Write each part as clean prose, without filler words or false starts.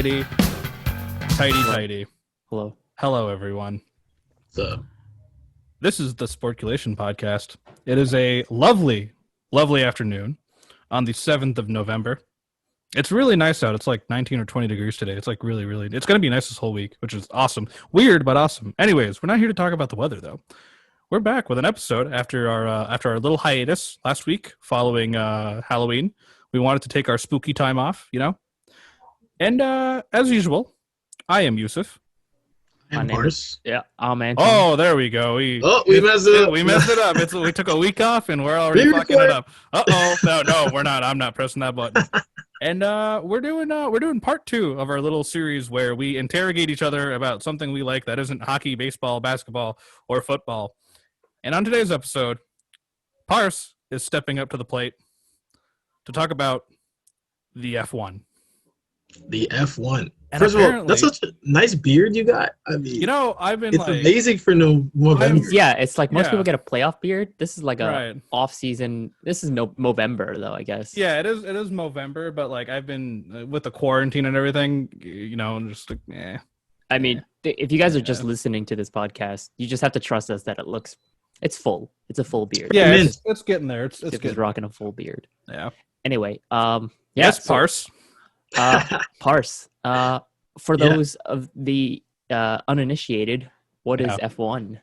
tighty. Tighty. Hello. Hello, everyone. So, This is the SportQ&A podcast. It is a lovely, lovely afternoon on the 7th of November. It's really nice out. It's like 19 or 20 degrees today. It's like really, really, it's going to be nice this whole week, which is awesome. Weird, but awesome. Anyways, we're not here to talk about the weather, though. We're back with an episode after our little hiatus last week following Halloween. We wanted to take our spooky time off, you know? And as usual, I am Yusuf. I'm Parse. I'm Anton. Oh, there we go. We messed it up. We messed it up. We took a week off, and we're already fucking it up. No, we're not. I'm not pressing that button. And we're doing part 2 of our little series where we interrogate each other about something we like that isn't hockey, baseball, basketball, or football. And on today's episode, Parse is stepping up to the plate to talk about the F1. The F1. And First of all, that's such a nice beard you got. I mean, you know, I've been it's amazing for November. It's like most people get a playoff beard. This is like a off season. This is November though, I guess. Yeah, it is. It is November, but like I've been with the quarantine and everything, you know, just like, I mean, if you guys are just listening to this podcast, you just have to trust us that it's full. It's a full beard. Yeah, it's getting there. It's just rocking a full beard. Yeah. Anyway, yes, Parse. Parse. For those of the uninitiated, what is F1?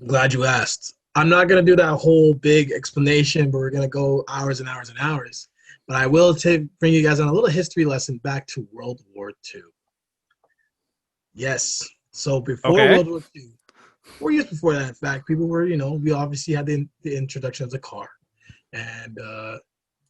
Glad you asked. I'm not going to do that whole big explanation, but we're going to go hours and hours and hours. But I will bring you guys on a little history lesson back to World War II. Yes. So before World War II, 4 years before that, in fact, people were, we obviously had the introduction of the car. And,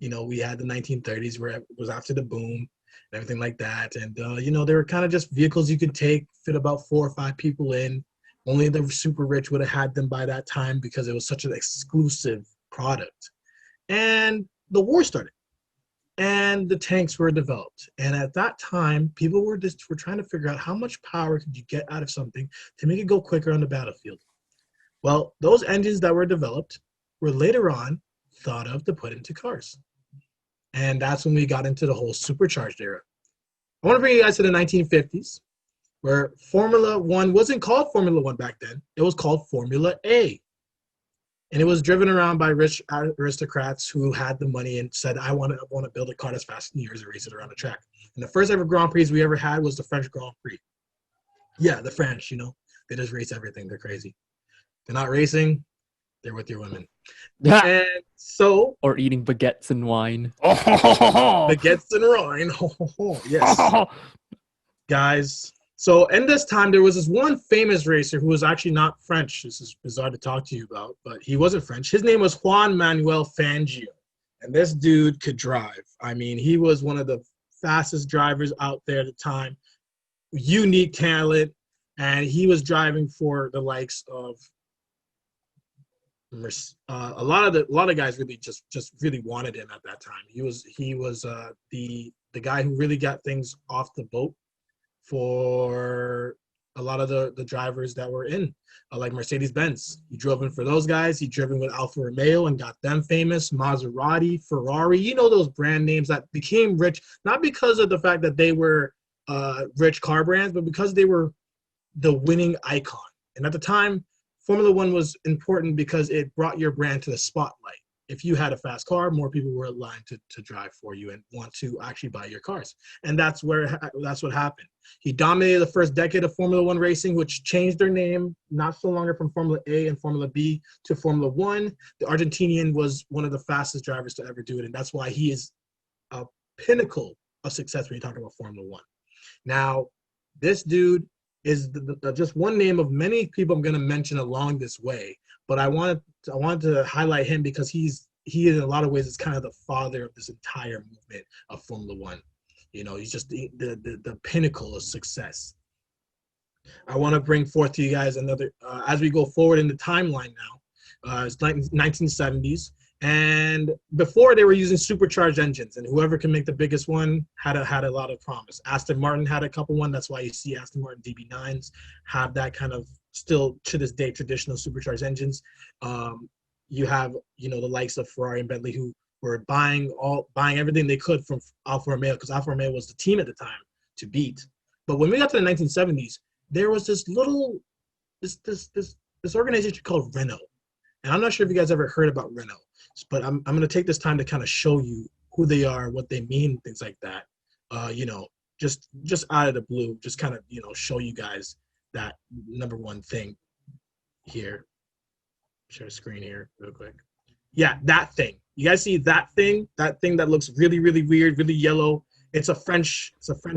we had the 1930s where it was after the boom and everything like that. And, they were kind of just vehicles you could fit about 4 or 5 people in. Only the super rich would have had them by that time because it was such an exclusive product. And the war started. And the tanks were developed. And at that time, people were trying to figure out how much power could you get out of something to make it go quicker on the battlefield. Well, those engines that were developed were later on thought of to put into cars. And that's when we got into the whole supercharged era. I want to bring you guys to the 1950s, where Formula-1 wasn't called Formula-1 back then. It was called Formula-A. And it was driven around by rich aristocrats who had the money and said, I want to build a car that's fast in yours and race it around the track. And the first ever Grand Prix we ever had was the French Grand Prix. Yeah, the French, they just race everything. They're crazy. They're not racing. They're with your women. And so... Or eating baguettes and wine. Baguettes and wine. Yes. Guys... So in this time, there was this one famous racer who was actually not French. This is bizarre to talk to you about, but he wasn't French. His name was Juan Manuel Fangio. And this dude could drive. I mean, he was one of the fastest drivers out there at the time. Unique talent. And he was driving for the likes of a lot of guys really just really wanted him at that time. He was the guy who really got things off the boat for a lot of the drivers that were in, like Mercedes-Benz. He drove in for those guys. He drove in with Alfa Romeo and got them famous. Maserati, Ferrari, those brand names that became rich, not because of the fact that they were rich car brands, but because they were the winning icon. And at the time, Formula 1 was important because it brought your brand to the spotlight. If you had a fast car, more people were aligned to drive for you and want to actually buy your cars. And that's what happened. He dominated the first decade of Formula 1 racing, which changed their name not so longer from Formula A and Formula B to Formula 1. The Argentinian was one of the fastest drivers to ever do it, and that's why he is a pinnacle of success when you talk about Formula 1. Now, this dude is just one name of many people I'm going to mention along this way, but I wanted to highlight him because he in a lot of ways is kind of the father of this entire movement of Formula 1. He's just the pinnacle of success. I want to bring forth to you guys another, as we go forward in the timeline now, it's 1970s. And before they were using supercharged engines, and whoever can make the biggest one had a lot of promise. Aston Martin had a couple one. That's why you see Aston Martin DB9s have that kind of still to this day traditional supercharged engines. You have the likes of Ferrari and Bentley who were buying everything they could from Alfa Romeo, because Alfa Romeo was the team at the time to beat. But when we got to the 1970s, there was this organization called Renault. And I'm not sure if you guys ever heard about Renault, but I'm going to take this time to kind of show you who they are, what they mean, things like that. Just out of the blue, just kind of, show you guys that number one thing here. Share a screen here real quick. Yeah, that thing. You guys see that thing? That thing that looks really, really weird, really yellow. It's a French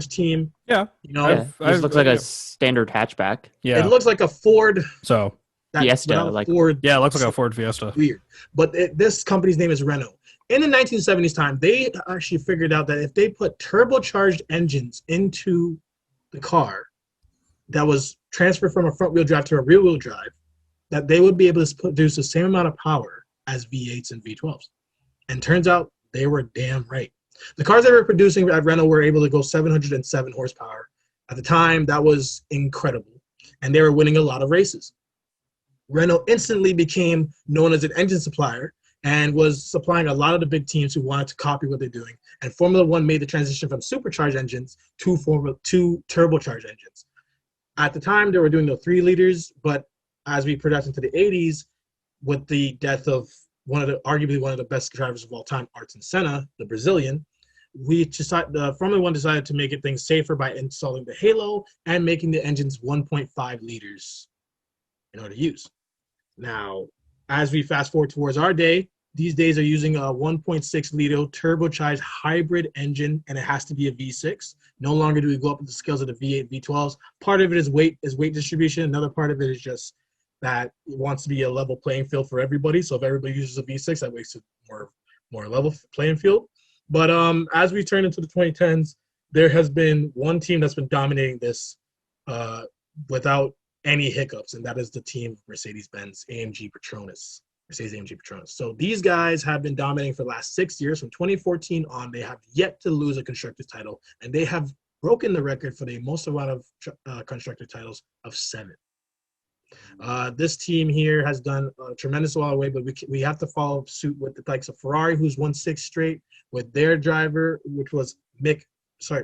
team. Yeah. Yeah, this looks like a standard hatchback. Yeah. It looks like a Ford. So Fiesta, like Ford. yeah, it looks like a Ford Fiesta. Weird. But this company's name is Renault. In the 1970s time, they actually figured out that if they put turbocharged engines into the car that was transferred from a front-wheel drive to a rear-wheel drive, that they would be able to produce the same amount of power as V8s and V12s. And turns out they were damn right. The cars they were producing at Renault were able to go 707 horsepower. At the time, that was incredible. And they were winning a lot of races. Renault instantly became known as an engine supplier and was supplying a lot of the big teams who wanted to copy what they're doing. And Formula 1 made the transition from supercharged engines to turbocharged engines. At the time, they were doing the 3 liters, but as we progressed into the 80s, with the death of arguably one of the best drivers of all time, Ayrton Senna, the Brazilian, the Formula 1 decided to make things safer by installing the halo and making the engines 1.5 liters in order to use. Now, as we fast forward towards our day, these days are using a 1.6 liter turbocharged hybrid engine, and it has to be a V6. No longer do we go up with the scales of the V8, V12s. Part of it is weight distribution. Another part of it is just that it wants to be a level playing field for everybody. So if everybody uses a V6, that makes it more level playing field. But as we turn into the 2010s, there has been one team that's been dominating this without any hiccups, and that is the team Mercedes-Benz AMG Petronas. Mercedes-AMG Petronas. So these guys have been dominating for the last 6 years. From 2014 on, they have yet to lose a constructors title, and they have broken the record for the most amount of constructor titles of 7. This team here has done a tremendous amount of way, but we have to follow suit with the likes of Ferrari, who's won 6 straight, with their driver, which was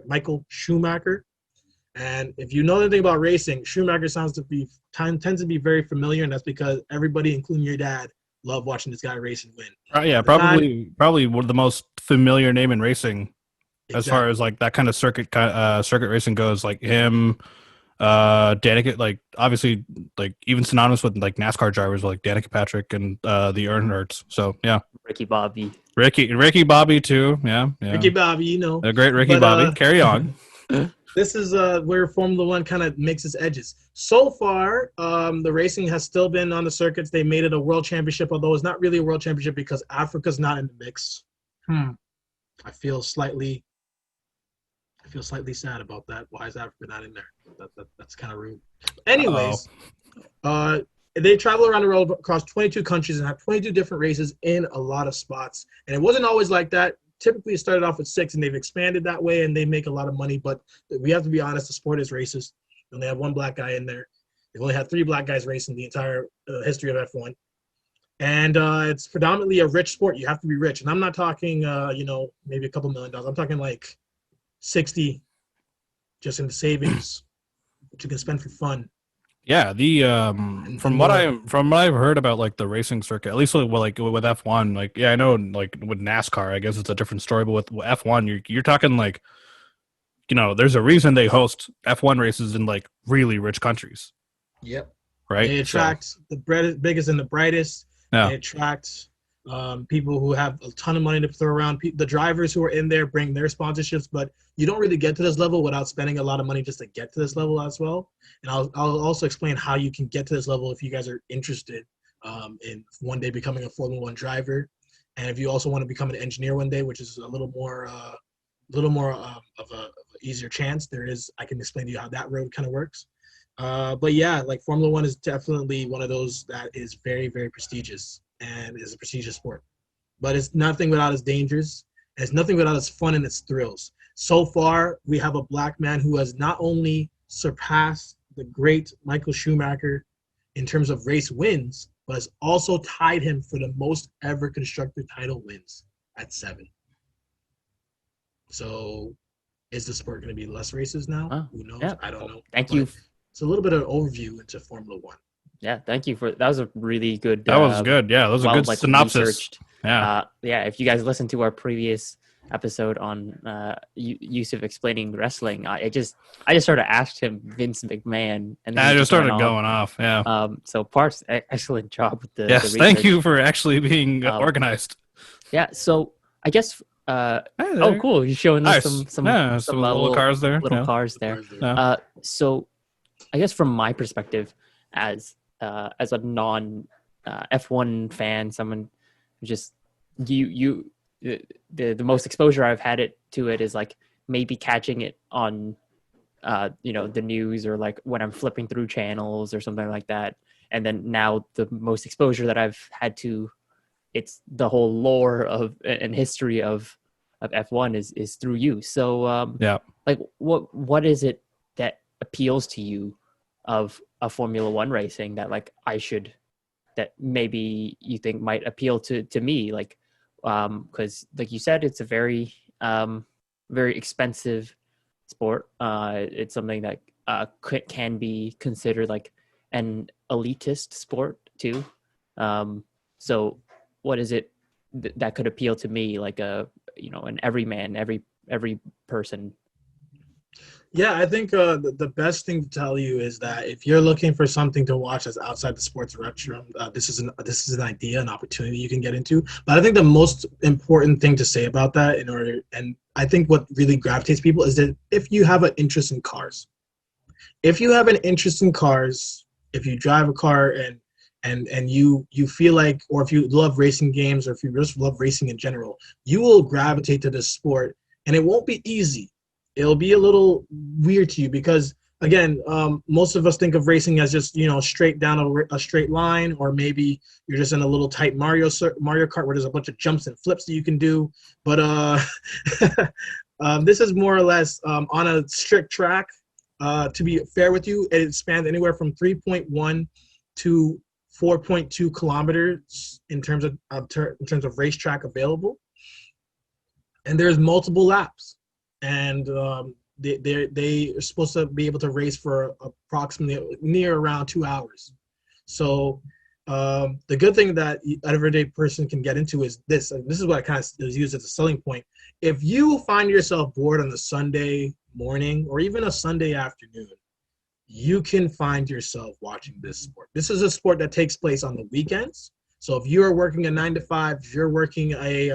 Michael Schumacher. And if you know anything about racing, Schumacher tends to be very familiar, and that's because everybody, including your dad, love watching this guy race and win. Yeah, probably one of the most familiar name in racing, as far as like that kind of circuit racing goes. Like him, Danica, like obviously, like even synonymous with like NASCAR drivers like Danica Patrick and the Earnhardts. So yeah, Ricky Bobby too. Yeah. Ricky Bobby, a great Ricky Bobby. Carry on. This is where Formula 1 kind of makes its edges. So far, the racing has still been on the circuits. They made it a world championship, although it's not really a world championship because Africa's not in the mix. I feel slightly sad about that. Why is Africa not in there? That's kind of rude. Anyways, they travel around the world across 22 countries and have 22 different races in a lot of spots. And it wasn't always like that. Typically, it started off with 6, and they've expanded that way, and they make a lot of money. But we have to be honest, the sport is racist. They only have 1 black guy in there. They've only had 3 black guys racing the entire history of F1. And it's predominantly a rich sport. You have to be rich. And I'm not talking, maybe a couple $1 million. I'm talking like 60 just in the savings, which you can spend for fun. Yeah, from what I've heard about like the racing circuit, at least with F1, like I know like with NASCAR, I guess it's a different story, but with F1, you're talking like, there's a reason they host F1 races in like really rich countries. Yep. Right. They attract the biggest and the brightest. Yeah. They attract people who have a ton of money to throw around. The drivers who are in there bring their sponsorships, but you don't really get to this level without spending a lot of money just to get to this level as well. And I'll also explain how you can get to this level if you guys are interested in one day becoming a Formula 1 driver. And if you also want to become an engineer one day, which is a little more of a easier chance, I can explain to you how that road kind of works. But yeah, like Formula 1 is definitely one of those that is very, very prestigious and is a prestigious sport. But it's nothing without its dangers. And it's nothing without its fun and its thrills. So far, we have a black man who has not only surpassed the great Michael Schumacher in terms of race wins, but has also tied him for the most ever constructor title wins at 7. So Is the sport going to be less races now? Oh, Who knows? yeah. I don't know. Thank But you. it's a little bit of an overview into Formula 1. Yeah, thank you for that. Was a really good. That was good. Yeah, that was a good synopsis. Researched. Yeah. Yeah. If you guys listened to our previous episode on Yusuf explaining wrestling, I just sort of asked him Vince McMahon, and then I he just started went going off. Yeah. So Parse, excellent job with the Yes. research. Thank you for actually being organized. Yeah. So I guess. Hey Oh, there. cool! You're showing us Nice. some little cars there. little Yeah. cars there. Yeah. So I guess from my perspective, as a non F1 fan, someone who just the most exposure I've had to it is like maybe catching it on the news, or like when I'm flipping through channels or something like that. And then now the most exposure that I've had to it's the whole lore of and history of F1 is through you. So like what is it that appeals to you of a Formula 1 racing that like that maybe you think might appeal to me, like because like you said, it's a very very expensive sport. It's something that can be considered like an elitist sport too. So what is it that could appeal to me, like an everyman, every person? Yeah, I think the best thing to tell you is that if you're looking for something to watch that's outside the sports spectrum, this is an idea, an opportunity you can get into. But I think the most important thing to say about that, and I think what really gravitates people is that if you have an interest in cars, if you drive a car and you feel like, or if you love racing games, or if you just love racing in general, you will gravitate to this sport, and it won't be easy. It'll be a little weird to you because, again, most of us think of racing as just, straight down a straight line, or maybe you're just in a little tight Mario Kart where there's a bunch of jumps and flips that you can do. But this is more or less on a strict track. To be fair with you, it spans anywhere from 3.1 to 4.2 kilometers in terms of racetrack available, and there's multiple laps. And they are supposed to be able to race for approximately near around 2 hours. So the good thing that an everyday person can get into is this. And this is what I kind of use as a selling point. If you find yourself bored on a Sunday morning or even a Sunday afternoon, you can find yourself watching this sport. This is a sport that takes place on the weekends. So if you're working a 9 to 5, if you're working a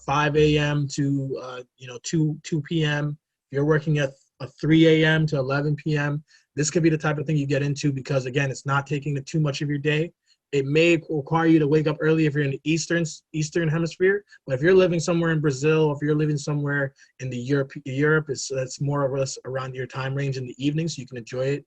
5 a.m. to 2 p.m. You're working at a 3 a.m. to 11 p.m. This could be the type of thing you get into because, again, it's not taking too much of your day. It may require you to wake up early if you're in the Eastern Hemisphere, but if you're living somewhere in Brazil, if you're living somewhere in the Europe, it's more or less around your time range in the evening, so you can enjoy it.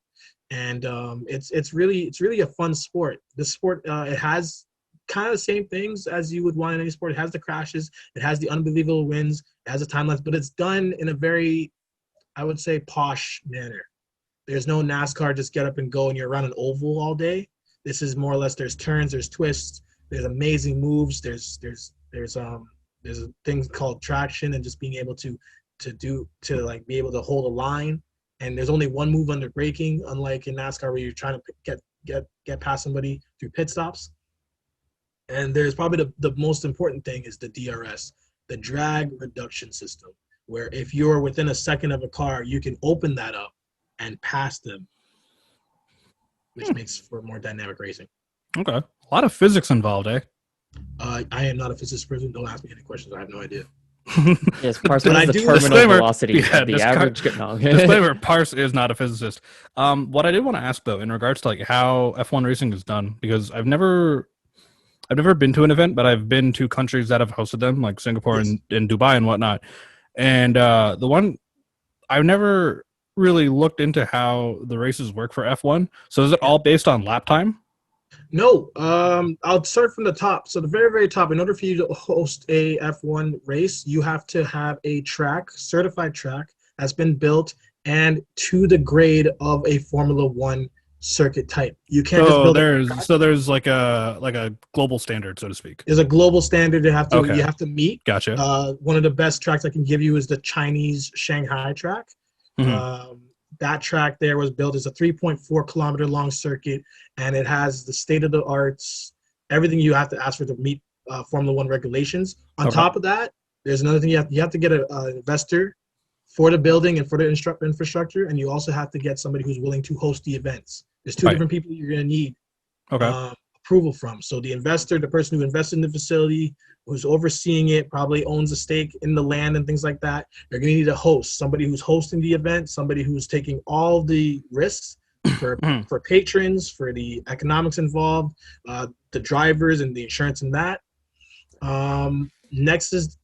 And it's really a fun sport. This sport it has kind of the same things as you would want in any sport. It has the crashes, it has the unbelievable wins, it has a time lapse, but it's done in a very, I would say, posh manner. There's no NASCAR just get up and go and you're around an oval all day. This is more or less, there's turns, there's twists, there's amazing moves, there's a thing called traction and just being able to be able to hold a line. And there's only one move under braking, unlike in NASCAR where you're trying to get past somebody through pit stops. And there's probably the most important thing is the DRS, the drag reduction system, where if you're within a second of a car, you can open that up and pass them, which makes for more dynamic racing. Okay. A lot of physics involved, eh? I am not a physicist person. Don't ask me any questions. I have no idea. Yes, Parse, But what I is the do- terminal Disclaimer. velocity Yeah, of the average? No. Disclaimer: Parse is not a physicist. What I did want to ask though, in regards to like how F1 racing is done, because I've never been to an event, but I've been to countries that have hosted them, like Singapore Yes. and Dubai and whatnot. And the one I've never really looked into how the races work for F1. So is it all based on lap time? No, I'll start from the top. So the very, very top, in order for you to host a F1 race, you have to have a certified track that's been built and to the grade of a Formula 1 circuit type. You can't just build there's like a global standard, so to speak. There's a global standard you have to meet. Gotcha. One of the best tracks I can give you is the Chinese Shanghai track. Mhm. That track there was built as a 3.4 kilometer long circuit, and it has the state of the arts, everything you have to ask for to meet Formula 1 regulations. On top of that, there's another thing you have to get an investor for the building and for the infrastructure, and you also have to get somebody who's willing to host the events. There's two different people you're going to need approval from. So the investor, the person who invested in the facility, who's overseeing it, probably owns a stake in the land and things like that. They're going to need a host, somebody who's hosting the event, somebody who's taking all the risks for patrons, for the economics involved, the drivers and the insurance and that. Next is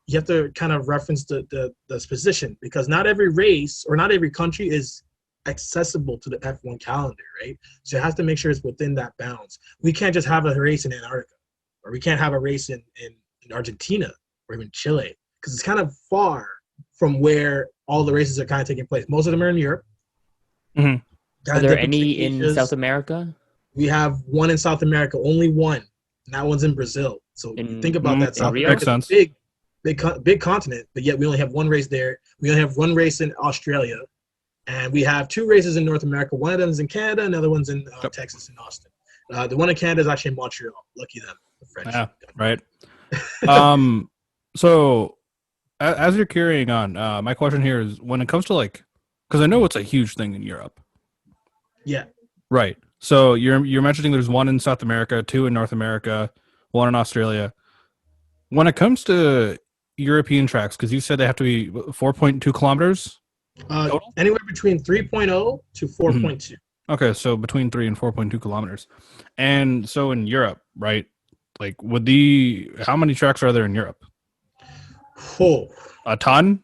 you have to kind of reference the position, because not every race or not every country is accessible to the F1 calendar, right? So you have to make sure it's within that bounds. We can't just have a race in Antarctica, or we can't have a race in Argentina or even Chile, because it's kind of far from where all the races are kind of taking place. Most of them are in Europe. Mm-hmm. Are there any in South America? We have one in South America, only one, and that one's in Brazil. So think about that. South America is a big continent, but yet we only have one race there. We only have one race in Australia. And we have two races in North America. One of them is in Canada, another one's in Texas, in Austin. The one in Canada is actually in Montreal. Lucky them, the French. Yeah, right. So as you're carrying on, my question here is, when it comes to because I know it's a huge thing in Europe. Yeah. Right. So you're mentioning there's one in South America, two in North America, one in Australia. When it comes to European tracks, because you said they have to be 4.2 kilometers. Anywhere between 3.0 to 4.2. Okay, so between 3 and 4.2 kilometers. And so in Europe, right? How many tracks are there in Europe? Oh, a ton?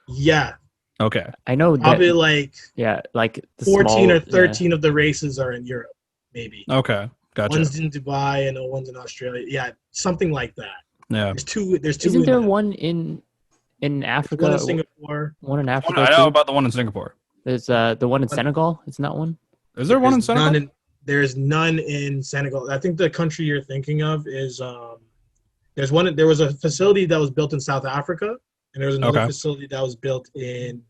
Yeah. Okay. I know probably the 14 or 13 of the races are in Europe, maybe. Okay. Gotcha. One's in Dubai and one's in Australia. Yeah, something like that. Yeah. There's two. Isn't there one in Africa? One in Singapore. One in Africa. I know about the one in Singapore. There's the one in Senegal. Isn't that one? Is there one in Senegal? There's none in Senegal. I think the country you're thinking of is there's one. There was a facility that was built in South Africa, and there was another facility that was built in.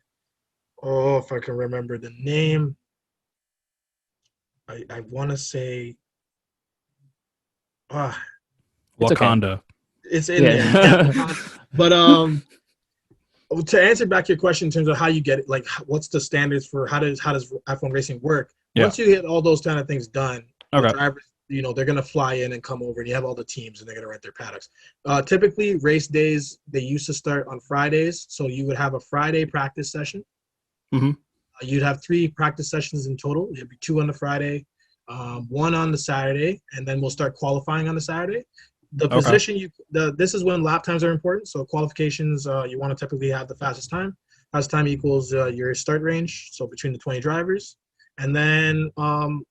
Oh, if I can remember the name, I want to say. Wakanda. Okay. It's in there. Yeah. But to answer back your question in terms of how you get it, what's the standards for how does F1 racing work? Yeah. Once you get all those kind of things done, the drivers, they're gonna fly in and come over, and you have all the teams, and they're gonna rent their paddocks. Typically, race days they used to start on Fridays, so you would have a Friday practice session. Mm-hmm. You'd have 3 practice sessions in total. There'd be 2 on the Friday, 1 on the Saturday, and then we'll start qualifying on the Saturday. The position this is when lap times are important. So qualifications, you want to typically have the fastest time. Fastest time equals your start range, so between the 20 drivers. And then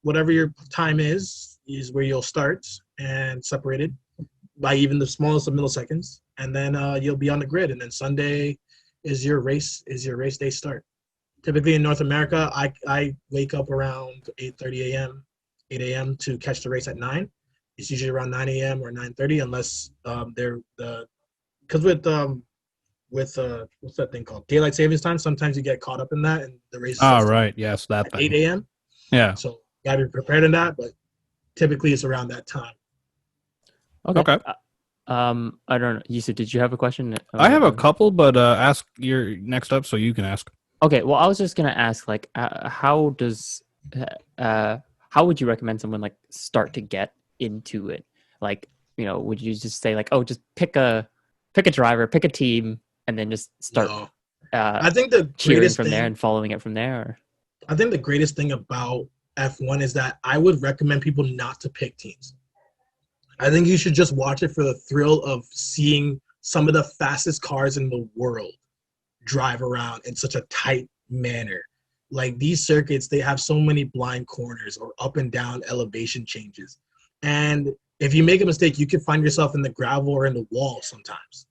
whatever your time is where you'll start, and separated by even the smallest of milliseconds. And then you'll be on the grid. And then Sunday is your race day start. Typically in North America, I wake up around 8:30 a.m., 8 a.m. to catch the race at 9. It's usually around 9 a.m. or 9:30, unless because with what's that thing called, daylight savings time. Sometimes you get caught up in that, and the race. Right. Yes, that at thing. 8 a.m. Yeah. So you gotta be prepared in that, but typically it's around that time. Okay. I don't know. Yusuf, did you have a question? I have a couple, but ask your next up so you can ask. Okay. Well, I was just gonna ask, how would you recommend someone start to get into it? Would you just say just pick a driver, pick a team, and then just start I think the cheering from there and following it from there? Or? I think the greatest thing about F1 is that I would recommend people not to pick teams. I think you should just watch it for the thrill of seeing some of the fastest cars in the world drive around in such a tight manner. These circuits, they have so many blind corners or up and down elevation changes. And if you make a mistake, you can find yourself in the gravel or in the wall sometimes.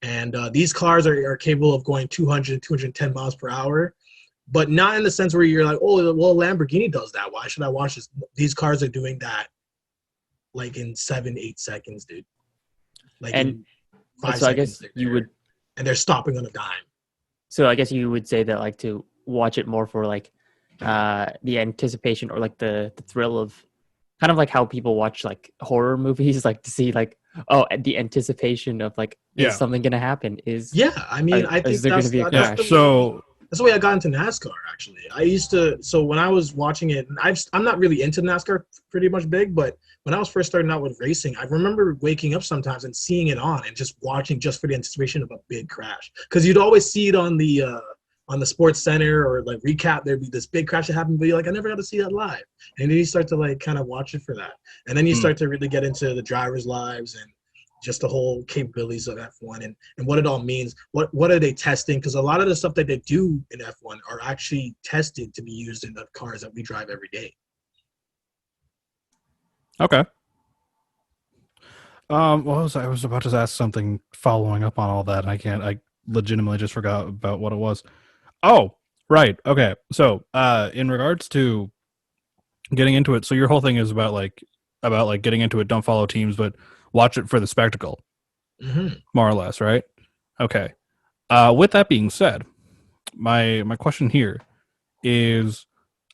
And these cars are capable of going 200, 210 miles per hour. but not in the sense where you're like, oh, well, Lamborghini does that. Why should I watch this? These cars are doing that like in 7-8 seconds, dude. Like And in 5 so I seconds. guess you would. And they're stopping on a dime. So I guess you would say that like to watch it more for like the anticipation or like the thrill of kind of like how people watch like horror movies, like to see like, oh, the anticipation of like, is something going to happen? I mean, I think is there going to be a crash? That's the way I got into NASCAR, actually. So when I was watching it, and I'm not really into NASCAR pretty much big, but when I was first starting out with racing, I remember waking up sometimes and seeing it on and just watching just for the anticipation of a big crash. Because you'd always see it on the Sports Center or like recap, there'd be this big crash that happened, but you're like, I never got to see that live. And then you start to like kind of watch it for that. And then you start to really get into the drivers' lives and just the whole capabilities of F1 and what it all means. What are they testing? Because a lot of the stuff that they do in F1 are actually tested to be used in the cars that we drive every day. Okay. What was I was about to ask something following up on all that. I legitimately just forgot about what it was. Oh, right. Okay. So, in regards to getting into it, so your whole thing is about getting into it, don't follow teams, but watch it for the spectacle, more or less, right? Okay. With that being said, my question here is,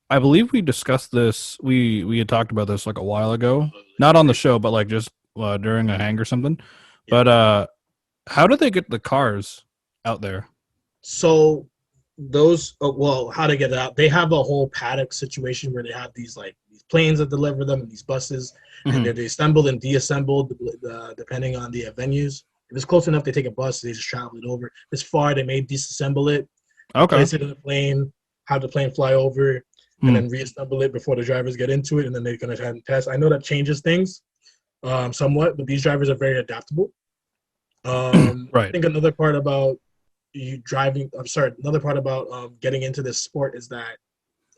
I believe we discussed this. We had talked about this like a while ago, not on the show, but like just during a hang or something. But how do they get the cars out there? So how to get it out? They have a whole paddock situation where they have these planes that deliver them and these buses, and they're assembled and deassembled depending on the venues. If it's close enough, they take a bus. They just travel it over. If it's far, they may disassemble it, place it in a plane, have the plane fly over, and then reassemble it before the drivers get into it, and then they're going to have test. I know that changes things somewhat, but these drivers are very adaptable. Right. I think another part about getting into this sport is that,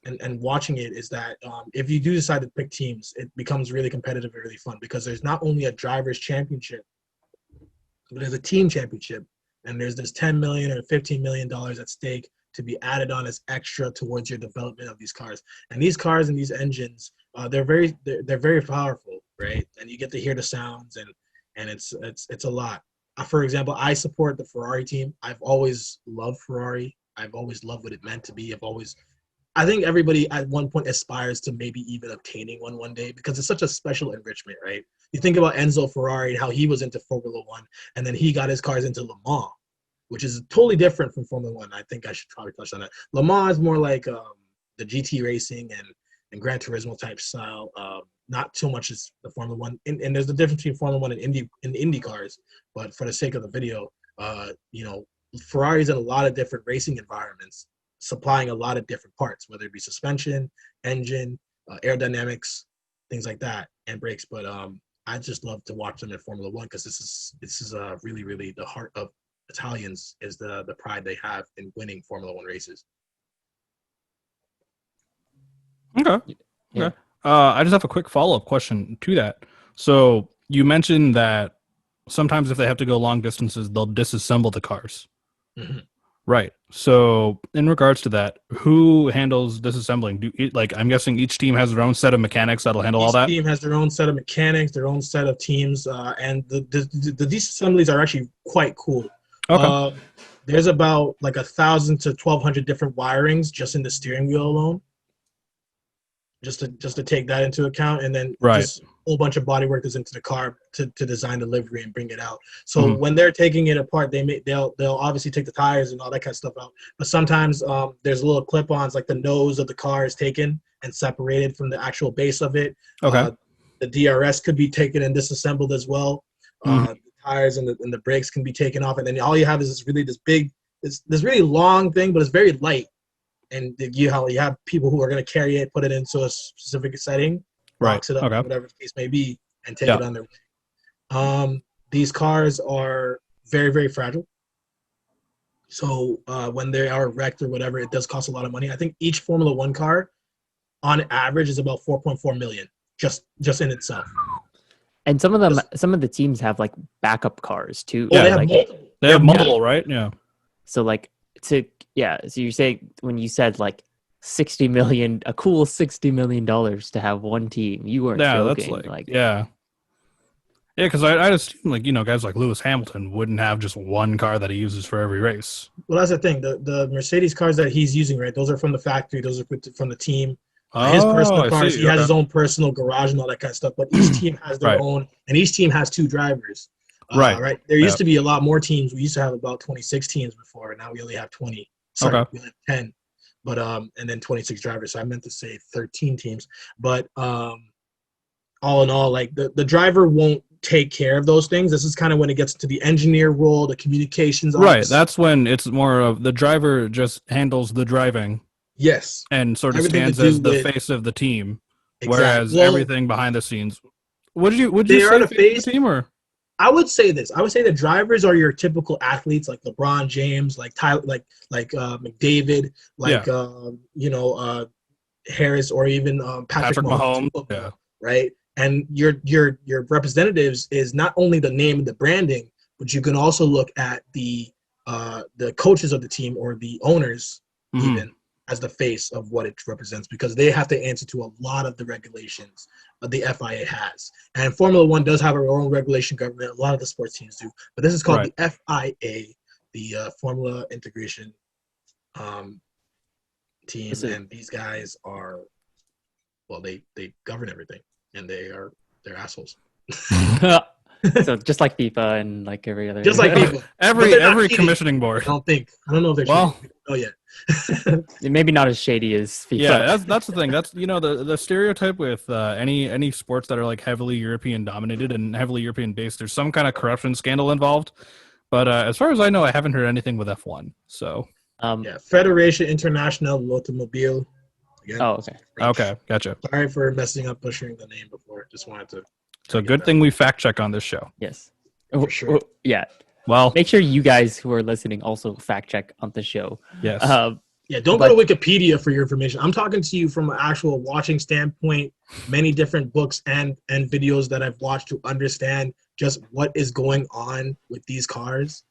and watching it is that if you do decide to pick teams, it becomes really competitive and really fun because there's not only a driver's championship, but there's a team championship, and there's this $10 million or $15 million at stake to be added on as extra towards your development of these cars. And these cars and these engines, they're very powerful, right? And you get to hear the sounds, and it's a lot. For example, I support the Ferrari team. I've always loved Ferrari. I've always loved what it meant to be. I think everybody at one point aspires to maybe even obtaining one day because it's such a special enrichment, right? You think about Enzo Ferrari and how he was into Formula-1, and then he got his cars into Le Mans, which is totally different from Formula-1. I think I should probably touch on that. Le Mans is more like the GT racing and Gran Turismo type style, not so much as the Formula-1. And there's a difference between Formula-1 and Indy cars, but for the sake of the video, Ferrari's in a lot of different racing environments, supplying a lot of different parts, whether it be suspension, engine, aerodynamics, things like that, and brakes. But I just love to watch them in Formula-1 because this is really, really the heart of Italians, is the pride they have in winning Formula-1 races. Okay. Okay. I just have a quick follow-up question to that. So you mentioned that sometimes if they have to go long distances, they'll disassemble the cars. Right. So in regards to that, who handles disassembling? I'm guessing each team has their own set of mechanics that'll handle all that? Each team has their own set of mechanics, their own set of teams, and the disassemblies are actually quite cool. Okay. There's about 1,000 to 1,200 different wirings just in the steering wheel alone. Just to take that into account, and then just a whole bunch of body work goes into the car to design the livery and bring it out. So when they're taking it apart, they'll obviously take the tires and all that kind of stuff out. But sometimes there's little clip-ons, like the nose of the car is taken and separated from the actual base of it. Okay. The DRS could be taken and disassembled as well. The tires and the brakes can be taken off, and then all you have is this really long thing, but it's very light. And you have people who are going to carry it, put it into a specific setting, box it up, whatever the case may be, and take it on their way. These cars are very, very fragile. So when they are wrecked or whatever, it does cost a lot of money. I think each Formula 1 car, on average, is about $4.4 million just in itself. And some of the teams have backup cars too. Oh, they have multiple. They have multiple, right? Yeah. So So you're saying when you said like 60 million, a cool $60 million to have one team, you weren't Yeah, that's joking. like yeah. Yeah, because I'd assume like guys like Lewis Hamilton wouldn't have just one car that he uses for every race. Well, that's the thing. The Mercedes cars that he's using, right? Those are from the factory. Those are from the team. His Oh, personal I cars, see. he has Okay. his own personal garage and all that kind of stuff. But each team has their Right. own, and each team has 2 drivers. Right. Right. There Yeah. used to be a lot more teams. We used to have about 26 teams before. Now we only have 20. Sorry, Okay. we have 10. But and then 26 drivers. So I meant to say 13 teams. But all in all, like the driver won't take care of those things. This is kind of when it gets to the engineer role, the communications Right. officer. That's when it's more of the driver just handles the driving Yes. and sort of Everything to stands do as the with face of the team, exactly. whereas Well, everything behind the scenes. Would you they are say the face of face. the team or? I would say this. I would say the drivers are your typical athletes, like LeBron James, like Tyler, like McDavid, like Harris, or even Patrick Mahomes in Mahomes? football, Yeah. right? And your representatives is not only the name and the branding, but you can also look at the coaches of the team or the owners even as the face of what it represents, because they have to answer to a lot of the regulations the FIA has. And Formula One does have our own regulation government. A lot of the sports teams do, but this is called Right. the FIA, the Formula Integration team, and these guys are, well, they govern everything, and they're assholes. So just like FIFA and like every other, Just like people, every commissioning board. I don't know if they're Well, cheating. Oh yeah. maybe not as shady as FIFA. Yeah, that's the thing. That's the stereotype with any sports that are like heavily European dominated and heavily European based. There's some kind of corruption scandal involved, but as far as I know, I haven't heard anything with F1. So Federation Internationale L'Automobile. Again, oh, okay. okay, gotcha. Sorry for messing up butchering the name before. Just wanted to. So good thing we fact check on this show. Yes. For sure. Yeah. Well, make sure you guys who are listening also fact check on the show. Yes. Don't go to Wikipedia for your information. I'm talking to you from an actual watching standpoint, many different books and videos that I've watched to understand just what is going on with these cars.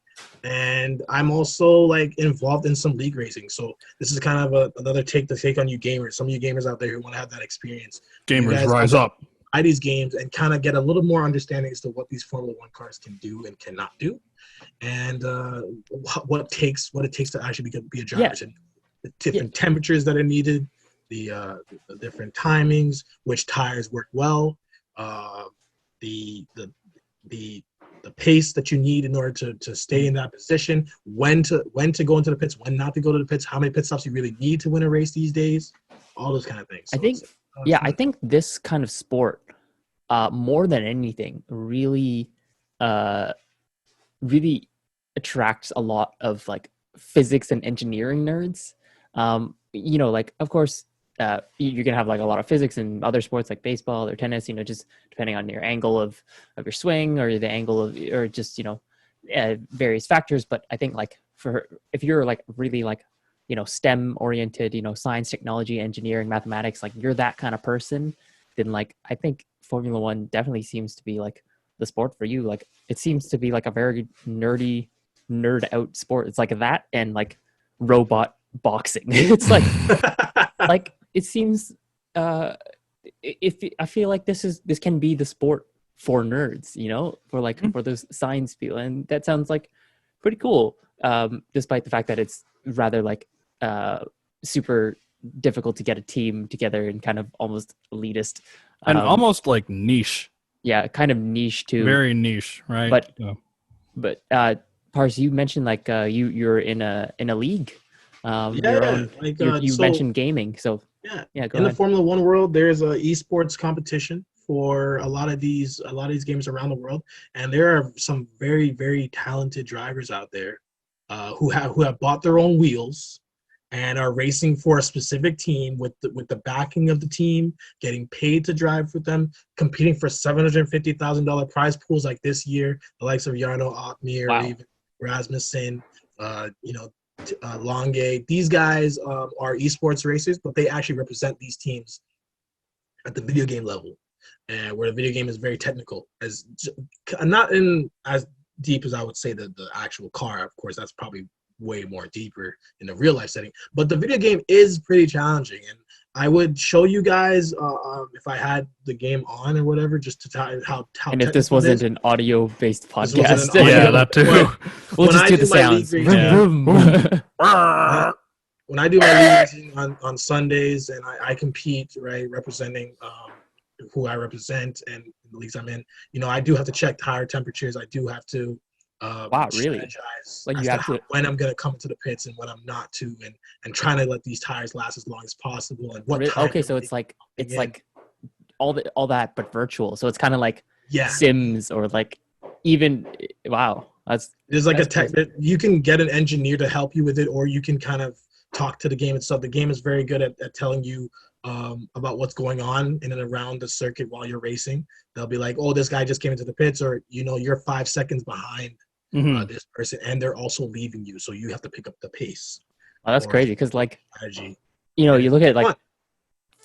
And I'm also like involved in some league racing. So this is kind of another take on you gamers. Some of you gamers out there who want to have that experience. Gamers rise up. Buy these games and kind of get a little more understanding as to what these Formula One cars can do and cannot do, and what it takes to actually be a driver. Yeah. And the different temperatures that are needed, the different timings, which tires work well, the pace that you need in order to stay in that position, when to go into the pits, when not to go to the pits, how many pit stops you really need to win a race these days, all those kind of things. So I think this kind of sport, more than anything, really attracts a lot of like physics and engineering nerds. Like of course, you can have like a lot of physics in other sports like baseball or tennis. Just depending on your angle of your swing or the angle of, or just various factors. But I think like if you're like really like STEM oriented, science, technology, engineering, mathematics, like you're that kind of person, then like I think Formula One definitely seems to be like the sport for you. Like it seems to be like a very nerd out sport. It's like that and like robot boxing. It's like like it seems if I feel like this can be the sport for nerds, for like for those science people, and that sounds like pretty cool. Despite the fact that it's rather like super difficult to get a team together and kind of almost elitist and almost like niche. Yeah, kind of niche too. Very niche, right? But Parse, you mentioned like you're in a league. You mentioned gaming, so go in ahead. The Formula One world, there's a esports competition for a lot of these games around the world, and there are some very, very talented drivers out there who have bought their own wheels and are racing for a specific team with the backing of the team, getting paid to drive with them, competing for $750,000 prize pools like this year, the likes of Jarno Otmir, or even Rasmussen, Longe. These guys are esports racers, but they actually represent these teams at the video game level, and where the video game is very technical, not in as deep as I would say the actual car. Of course, that's probably way more deeper in the real life setting. But the video game is pretty challenging, and I would show you guys if I had the game on or whatever, just to tell you how. And if this wasn't an audio-based This wasn't podcast, an audio- Yeah, that too. we'll when just I do do the my sounds. league racing- Vroom, vroom. when I do my league racing on Sundays, and I compete, right, representing who I represent and the leagues I'm in, you know, I do have to check tire temperatures. I do have to Wow, really? strategize Like, as you to have to- when I'm going to come into the pits and when I'm not to, and trying to let these tires last as long as possible. And what time Okay, so they're it's like in. all that, but virtual. So it's kind of like yeah. Sims or like even wow. There's like That's a tech that you can get an engineer to help you with it, or you can kind of talk to the game itself. The game is very good at telling you about what's going on in and around the circuit while you're racing. They'll be like, oh, this guy just came into the pits, or, you know, you're 5 seconds behind this person, and they're also leaving you. So you have to pick up the pace. Oh, that's or crazy because like strategy. you know, And you look at like fun.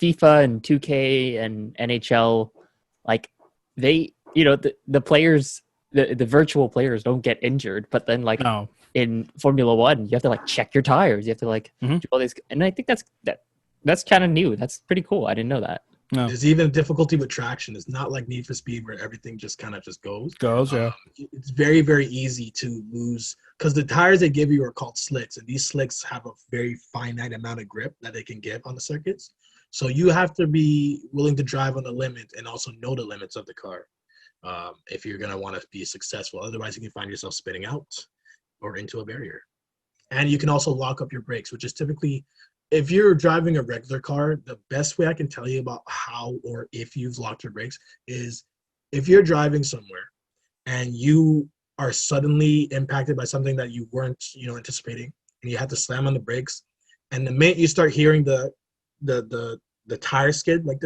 FIFA and 2K and NHL, like they, you know, the players, the virtual players don't get injured, but then like No. in Formula-1, you have to like check your tires, you have to like do all these, and I think that's kind of new. That's pretty cool. I didn't know that. No. There's even difficulty with traction. It's not like Need for Speed where everything just kind of just goes. Yeah. It's very, very easy to lose because the tires they give you are called slicks, and these slicks have a very finite amount of grip that they can give on the circuits. So you have to be willing to drive on the limit and also know the limits of the car if you're going to want to be successful. Otherwise, you can find yourself spinning out or into a barrier. And you can also lock up your brakes, which is typically, if you're driving a regular car, the best way I can tell you about how or if you've locked your brakes is if you're driving somewhere and you are suddenly impacted by something that you weren't, you know, anticipating, and you have to slam on the brakes, and the minute you start hearing the tire skid, like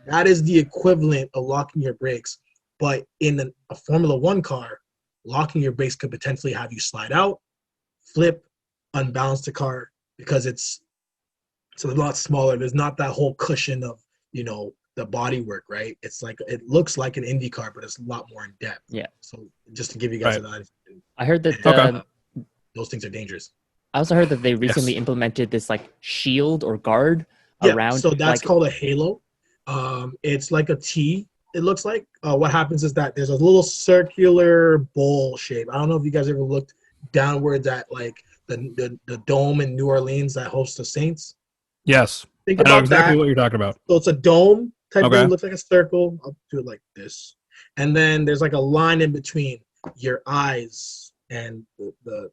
that is the equivalent of locking your brakes. But in a Formula-1 car, locking your brakes could potentially have you slide out, flip, unbalance the car, because it's a lot smaller. There's not that whole cushion of, you know, the body work, right? It's like, it looks like an Indy car, but it's a lot more in depth. Yeah. So just to give you guys Right. an idea, I heard that Okay. those things are dangerous. I also heard that they recently Yes. implemented this like shield or guard Yeah, around. so that's like, called a halo. It's like a T. It looks like. What happens is that there's a little circular bowl shape. I don't know if you guys ever looked downwards at like the dome in New Orleans that hosts the Saints. Yes. Think I know about exactly that. what you're talking about. So it's a dome type Okay. thing. It looks like a circle. I'll do it like this, and then there's like a line in between your eyes and the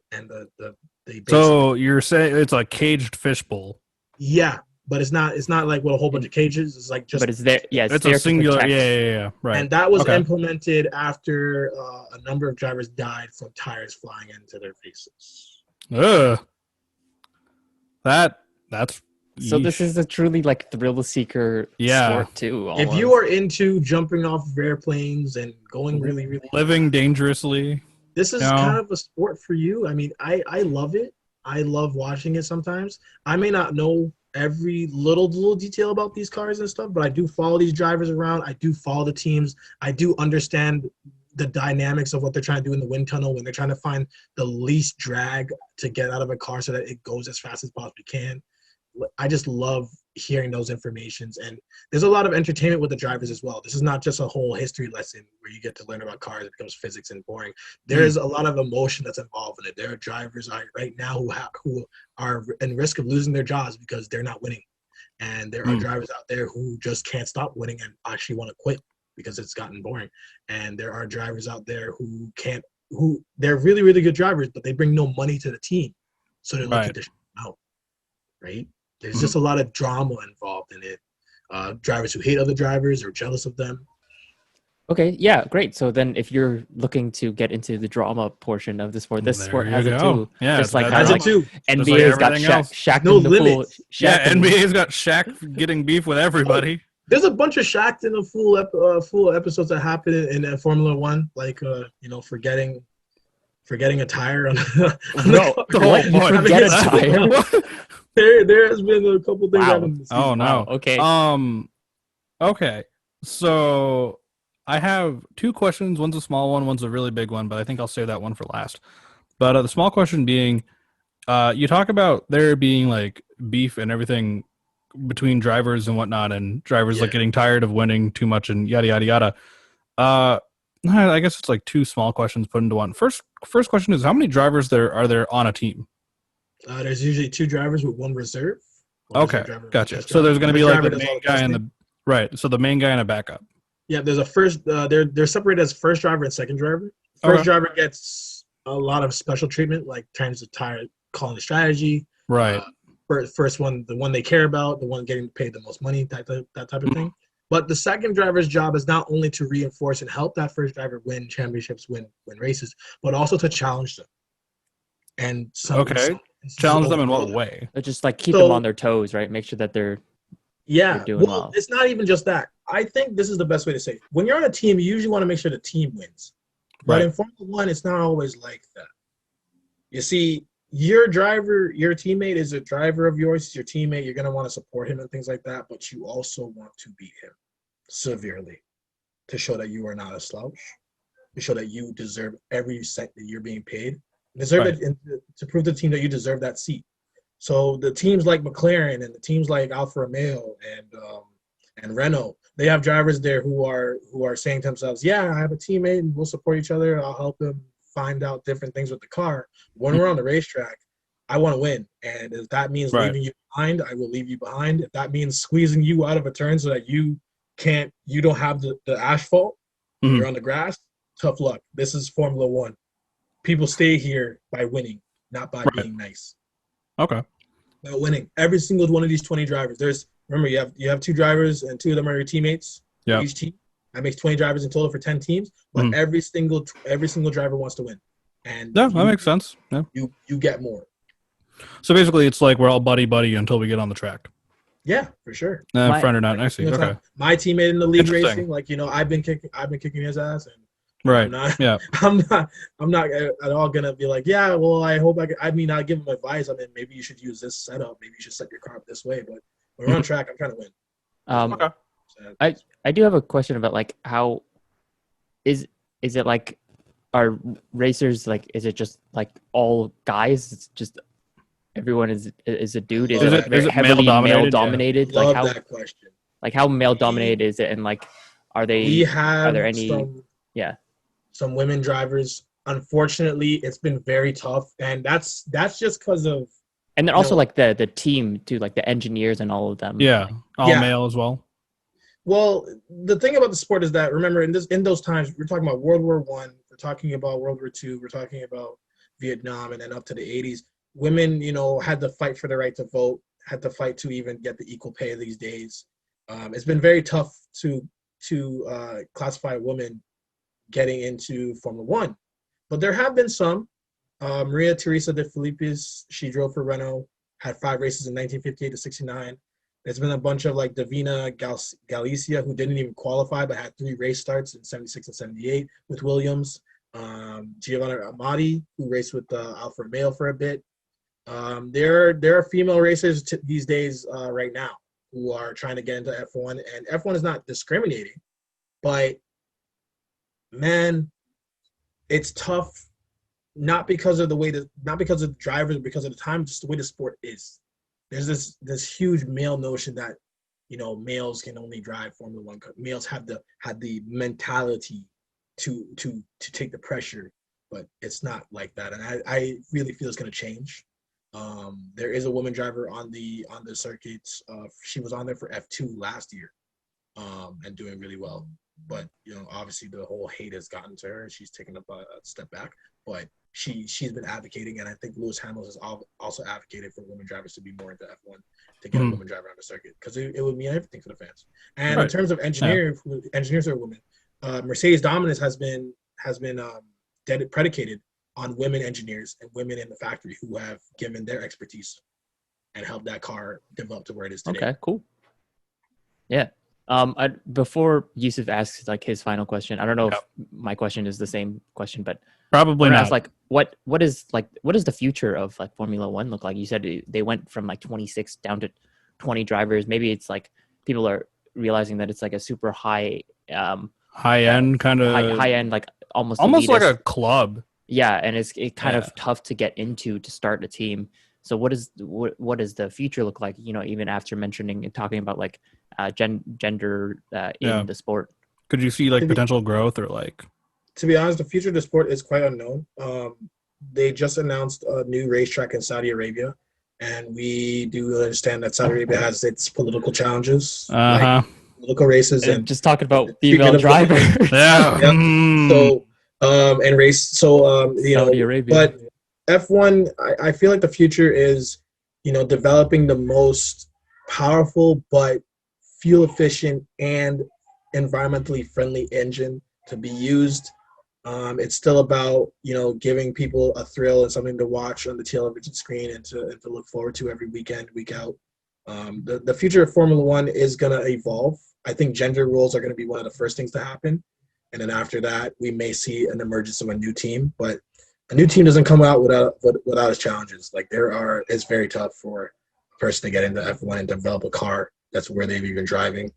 base. So you're saying it's a caged fishbowl. Yeah, but it's not like with a whole bunch of cages. It's like just. but it's there. Yeah, It's there a to singular. protect. Yeah. Right. And that was Okay. implemented after a number of drivers died from tires flying into their faces. Ugh. That's. So this yeesh. is a truly like thrill seeker Yeah. sport too. If you almost. are into jumping off of airplanes and going really, really living dangerously. this is No. kind of a sport for you. I mean, I love it. I love watching it sometimes. I may not know every little detail about these cars and stuff, but I do follow these drivers around. I do follow the teams. I do understand the dynamics of what they're trying to do in the wind tunnel when they're trying to find the least drag to get out of a car so that it goes as fast as possibly can. I just love hearing those informations, and there's a lot of entertainment with the drivers as well. This is not just a whole history lesson where you get to learn about cars. It becomes physics and boring. There's a lot of emotion that's involved in it. There are drivers right now who are in risk of losing their jobs because they're not winning, and there are drivers out there who just can't stop winning and actually want to quit because it's gotten boring. And there are drivers out there who they're really, really good drivers, but they bring no money to the team, so they're looking Right. to shut them out. Right? There's just a lot of drama involved in it. Drivers who hate other drivers or jealous of them. Okay, yeah, great. So then, if you're looking to get into the drama portion of the sport, this There sport you has it go. too. Yeah, just it's like got how Has drama. it too. NBA's got everything Shaq, else. Shaq No in the pool. limits. Shaq Yeah, in- NBA's got Shaq getting beef with everybody. There's a bunch of Shaq in the full episodes that happen in Formula-1, like forgetting a tire on, on No, the car. what? You point. forget a Having tire? There has been a couple things Wow. happening this season. Oh no. Wow, okay. Okay. So I have two questions. One's a small one, one's a really big one, but I think I'll save that one for last. But the small question being, you talk about there being like beef and everything between drivers and whatnot, and drivers like Yeah. getting tired of winning too much and yada yada yada. Uh, I guess it's like two small questions put into one. First question is, how many drivers are there on a team? There's usually 2 drivers with 1 reserve. 1 Okay, reserve driver, 1 gotcha. test So driver. there's going to be First like the driver does all main the guy and testing. the right. So the main guy and a backup. Yeah, there's a first. They're separated as first driver and second driver. First Okay. driver gets a lot of special treatment, like times the tire, calling the strategy. Right. First one, the one they care about, the one getting paid the most money, that type of Mhm. thing. But the second driver's job is not only to reinforce and help that first driver win championships, win races, but also to challenge them. And Okay. Challenge them in what way? But just like keep them on their toes, right? Make sure that they're doing well. It's not even just that. I think this is the best way to say it. When you're on a team, you usually want to make sure the team wins. But Right. in Formula 1, it's not always like that. You see, your driver, your teammate is a driver of yours, he's your teammate. You're going to want to support him and things like that. But you also want to beat him severely to show that you are not a slouch, to show that you deserve every cent that you're being paid. Deserve Right. it, and to prove to the team that you deserve that seat. So the teams like McLaren and the teams like Alfa Romeo and Renault, they have drivers there who are saying to themselves, "Yeah, I have a teammate, and we'll support each other. I'll help him find out different things with the car. When we're on the racetrack, I want to win, and if that means Right. leaving you behind, I will leave you behind. If that means squeezing you out of a turn so that you don't have the asphalt, Mhm. you're on the grass. Tough luck. This is Formula 1. People stay here by winning, not by Right. being nice." Okay. By winning. Every single one of these 20 drivers. Remember, you have 2 drivers and 2 of them are your teammates for Yeah. each team. That makes 20 drivers in total for 10 teams. But Mhm. every single driver wants to win, and Yeah, that makes sense. Yeah. you get more. So basically, it's like we're all buddy until we get on the track. Yeah, for sure. Friend or not, I see. You know, Okay. my teammate in the league Interesting. racing, I've been kicking his ass, and Right. I'm not, Yeah. I'm not at all gonna be like, yeah, well, I hope I mean, I'll give him advice. I mean, maybe you should use this setup. Maybe you should set your car up this way. But when we're on track, I'm trying to win. Okay. I do have a question about like how is it like, are racers like, is it just like all guys? It's just everyone is a dude? Is Is it it- like very is it heavily male male-dominated? dominated? Yeah. Like Love how that question. male dominated is it? And like, are We have there any? some women drivers. Unfortunately, it's been very tough, and that's just because of And then you also know, like the team too, like the engineers and all of them. Yeah. All Yeah. male as well. Well, the thing about the sport is that, remember, in those times, we're talking about World War I, we're talking about World War II, we're talking about Vietnam, and then up to the 80s. Women, had to fight for the right to vote, had to fight to even get the equal pay these days. It's been very tough to classify a woman getting into Formula 1. But there have been some. Maria Teresa de Filippis, she drove for Renault, had 5 races in 1958 to 69. There's been a bunch of like Davina Galicia, who didn't even qualify but had 3 race starts in 76 and 78 with Williams. Giovanna Amati, who raced with Alfa Romeo for a bit. There are female racers these days right now who are trying to get into F1, and F1 is not discriminating, but man, it's tough. Not because of the drivers, because of the time, just the way the sport is. There's this huge male notion that males can only drive Formula 1. Males had the mentality to take the pressure, but it's not like that. And I really feel it's going to change. There is a woman driver on the circuits. She was on there for F2 last year, and doing really well. But obviously the whole hate has gotten to her, and she's taken up a step back. But she's been advocating, and I think Lewis Hamilton has also advocated for women drivers to be more into F1, to get a woman driver on the circuit, because it would mean everything for the fans. And in terms of engineers are women, Mercedes dominance has been predicated on women engineers and women in the factory who have given their expertise and helped that car develop to where it is today. Okay, cool. Yeah. Before Yusuf asks like his final question, I don't know if my question is the same question, but Probably not. ask, like, what does the future of like Formula 1 look like? You said they went from like 26 down to 20 drivers. Maybe it's like people are realizing that it's like a super high high end kind of high end, like almost like elitist. a club. Yeah, and it's kind Yeah. of tough to get into to start a team. So what does the future look like? Even after mentioning and talking about like gender Yeah. in the sport. Could you see like potential growth or like? To be honest, the future of the sport is quite unknown. They just announced a new racetrack in Saudi Arabia, and we do understand that Saudi Arabia has its political challenges, like political races, and just talking about the female treatment of women. drivers. Yeah. Yeah. So and race. So Saudi Arabia. but F1, I feel like the future is, developing the most powerful but fuel efficient and environmentally friendly engine to be used. It's still about, giving people a thrill and something to watch on the television screen and to look forward to every weekend, week out. The future of Formula One is going to evolve. I think gender roles are going to be one of the first things to happen. And then after that, we may see an emergence of a new team. But a new team doesn't come out without its challenges. Like it's very tough for a person to get into F1 and develop a car that's where they've even driving,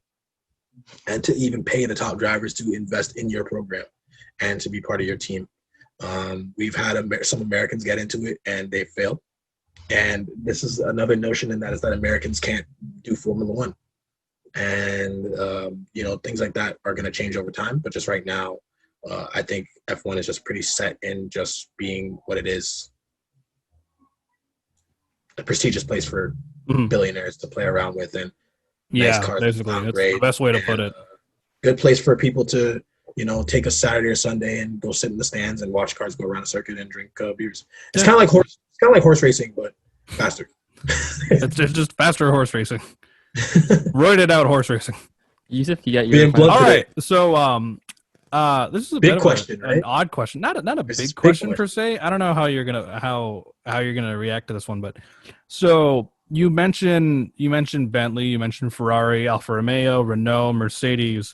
and to even pay the top drivers to invest in your program and to be part of your team. We've had some Americans get into it and they failed. And this is another notion in that is that Americans can't do Formula One. And, things like that are going to change over time. But just right now, I think F1 is just pretty set in just being what it is. A prestigious place for billionaires to play around with. And nice cars basically, that's the best way to put it. Good place for people to, take a Saturday or Sunday and go sit in the stands and watch cars go around a circuit and drink beers. It's kind of like horse racing, but faster. It's just faster horse racing. Roided out horse racing. Yusuf, you got your All right. So this is a big bit question, of an odd question. Not a big question per se. I don't know how you're gonna react to this one, but so you mentioned Bentley, you mentioned Ferrari, Alfa Romeo, Renault, Mercedes.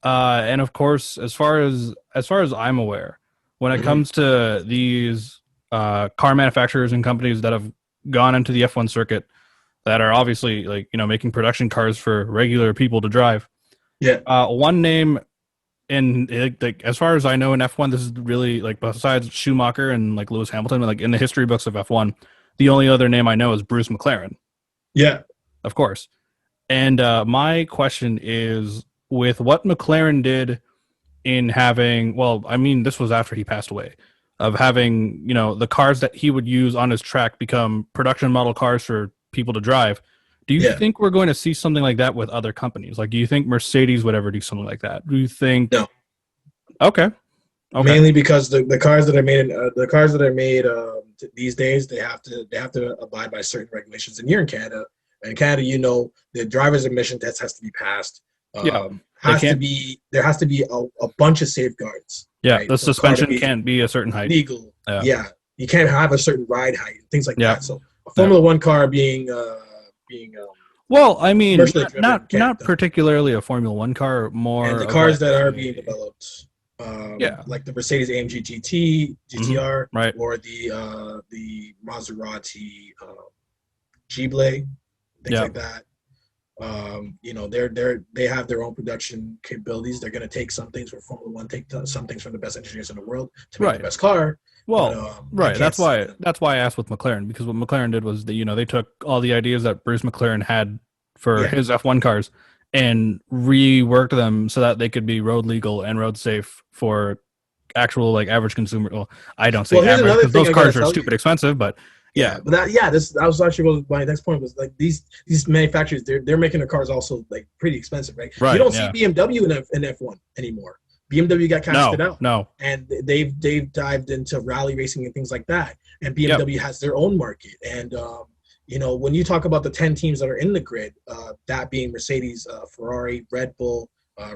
And of course, as far as I'm aware, when it comes to these car manufacturers and companies that have gone into the F1 circuit, that are obviously making production cars for regular people to drive. Yeah. One name, and as far as I know in F1, this is really besides Schumacher and Lewis Hamilton, in the history books of F1, the only other name I know is Bruce McLaren. Yeah. Of course. And my question is, with what McLaren did in having, this was after he passed away, of having, the cars that he would use on his track become production model cars for people to drive. Do you think we're going to see something like that with other companies? Do you think Mercedes would ever do something like that? Do you think? No. Okay. Mainly because the cars that are made these days, they have to abide by certain regulations. And you're in Canada. In Canada, the driver's emission test has to be passed. There has to be a bunch of safeguards. Yeah, right? the suspension can't be a certain height. Legal. Yeah. You can't have a certain ride height, things like that. So a Formula One car being not particularly a Formula One car, more and the cars that are being developed, like the Mercedes AMG GTR, right, or the Maserati G-Blade, things like that. They have their own production capabilities. They're going to take some things from Formula One, take some things from the best engineers in the world to make the best car. Well, right. That's why I asked with McLaren, because what McLaren did was they took all the ideas that Bruce McLaren had for his F1 cars and reworked them so that they could be road legal and road safe for actual average consumer. Well, I don't say average because those cars are stupid expensive, but but that was actually my next point was these manufacturers, they're making their cars also pretty expensive, right? You don't see BMW in F1 anymore. BMW got casted out. No. And they've dived into rally racing and things like that. And BMW has their own market. And when you talk about the 10 teams that are in the grid, that being Mercedes, Ferrari, Red Bull,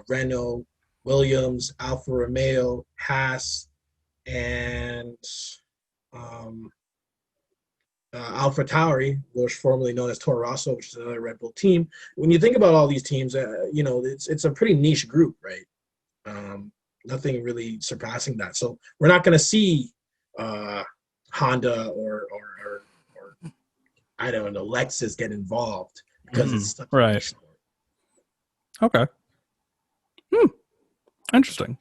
Renault, Williams, Alfa Romeo, Haas, and AlphaTauri, which is formerly known as Toro Rosso, which is another Red Bull team. When you think about all these teams, it's a pretty niche group, right? Nothing really surpassing that. So we're not going to see Honda or I don't know, Lexus get involved because it's such a niche sport. Okay. Interesting.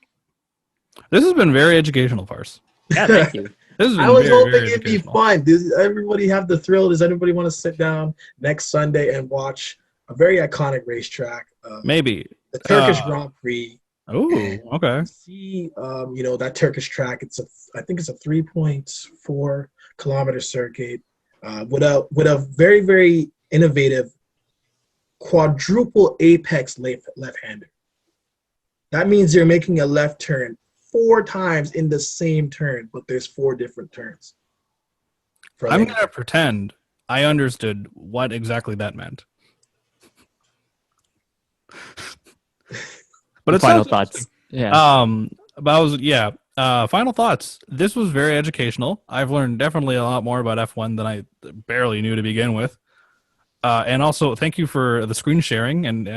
This has been very educational, Parse. Yeah, thank you. This has been I was very, hoping very it'd be educational. fun. Does everybody have the thrill? Does anybody want to sit down next Sunday and watch a very iconic racetrack, Maybe. the Turkish Grand Prix? Oh, okay. See, that Turkish track. I think it's a 3.4 kilometer circuit with a very, very innovative quadruple apex left-hander. That means you're making a left turn 4 times in the same turn, but there's 4 different turns. I'm going to pretend I understood what exactly that meant. But it's Final thoughts. Yeah. Final thoughts. This was very educational. I've learned definitely a lot more about F1 than I barely knew to begin with. And also, thank you for the screen sharing and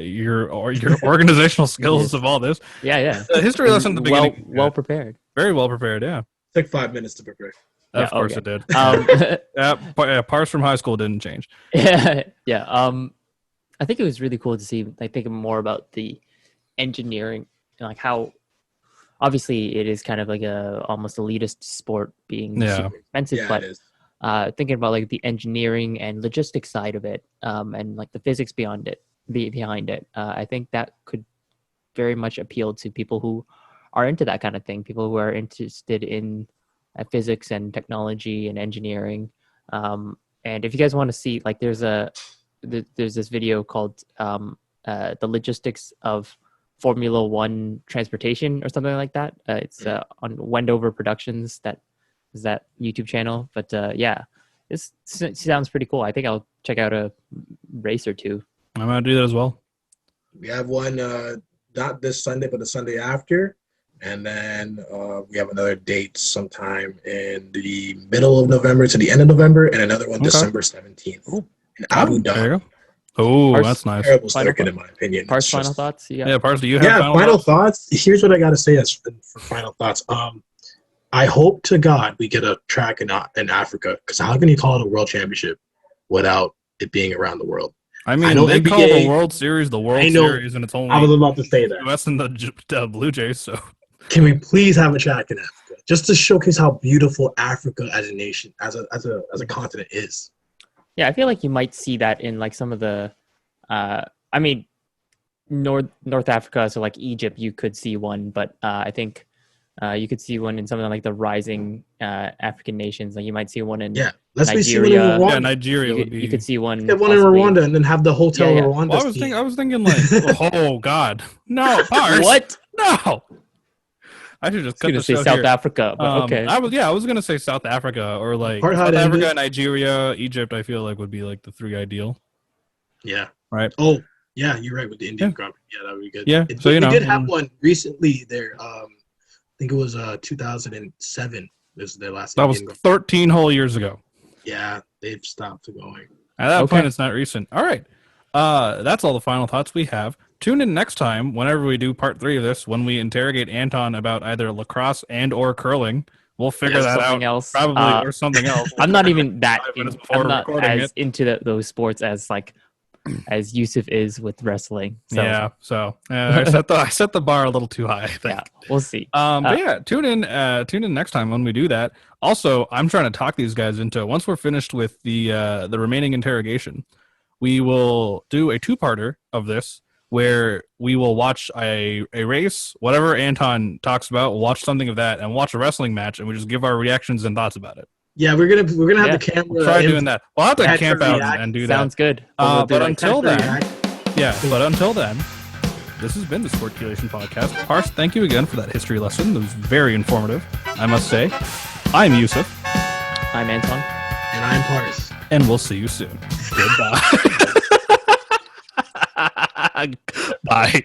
your organizational skills of all this. Yeah. The history lesson at the beginning. Well prepared. Very well prepared, yeah. It took 5 minutes to prepare. Of course it did. Parse from high school didn't change. Yeah. I think it was really cool to see, think more about the engineering and how obviously it is kind of like a almost elitist sport being super expensive, but thinking about the engineering and logistics side of it, and the physics behind it, I think that could very much appeal to people who are into that kind of thing, people who are interested in physics and technology and engineering. And if you guys want to see, there's this video called the logistics of Formula-1 transportation or something like that. It's on Wendover Productions. That is that YouTube channel. But this sounds pretty cool. I think I'll check out a race or two. I'm going to do that as well. We have one not this Sunday, but the Sunday after. And then we have another date sometime in the middle of November to the end of November, and another one December 17th in Abu Dhabi. There you go. Oh, that's nice. Terrible circuit, in my opinion. Parse, final thoughts? Yeah, Parse, do you have final thoughts? Here's what I got to say as for final thoughts. I hope to God we get a track in Africa, because how can you call it a world championship without it being around the world? I mean, they call the World Series the World Series, and it's only I was about to say that. US and the Blue Jays, so... Can we please have a track in Africa, just to showcase how beautiful Africa as a nation, as a continent is? Yeah, I feel like you might see that in some of the, North Africa, so Egypt, you could see one, but I think you could see one in some of the rising African nations. You might see one in Nigeria. Rwanda. Yeah, Nigeria would be. You could see one. Get one in Rwanda and then have the hotel Rwanda. Well, I was thinking oh God, no, Parse. What? No. I should just cut the show South here. Africa, but okay. I was gonna say South Africa or South Africa, Nigeria, Egypt. I feel like would be the 3 ideal. Yeah. Right. Oh, yeah, you're right with the Indian Grand Prix. Yeah, that would be good. Yeah. We did have one recently there. I think it was 2007. This is their last. That was 13 whole years ago. Yeah, they've stopped going. At that point, it's not recent. All right. That's all the final thoughts we have. Tune in next time whenever we do part 3 of this, when we interrogate Anton about either lacrosse and or curling. We'll figure that out. Else. Probably or something else. I'm not even that. I'm not as into those sports as as Yusuf is with wrestling. So. Yeah. So I set the bar a little too high, I think. Yeah, we'll see. But yeah, tune in next time when we do that. Also, I'm trying to talk these guys into, once we're finished with the remaining interrogation, we will do a 2-parter of this, where we will watch a race, whatever Anton talks about. We'll watch something of that and watch a wrestling match, and we just give our reactions and thoughts about it. Yeah, we're gonna have the camera. We'll try doing that. We'll have to camp out and do that. Sounds good. But until then, this has been the Sportculation Podcast. Parse, thank you again for that history lesson. It was very informative, I must say. I'm Yusuf. I'm Anton. And I'm Parse. And we'll see you soon. Goodbye. Bye.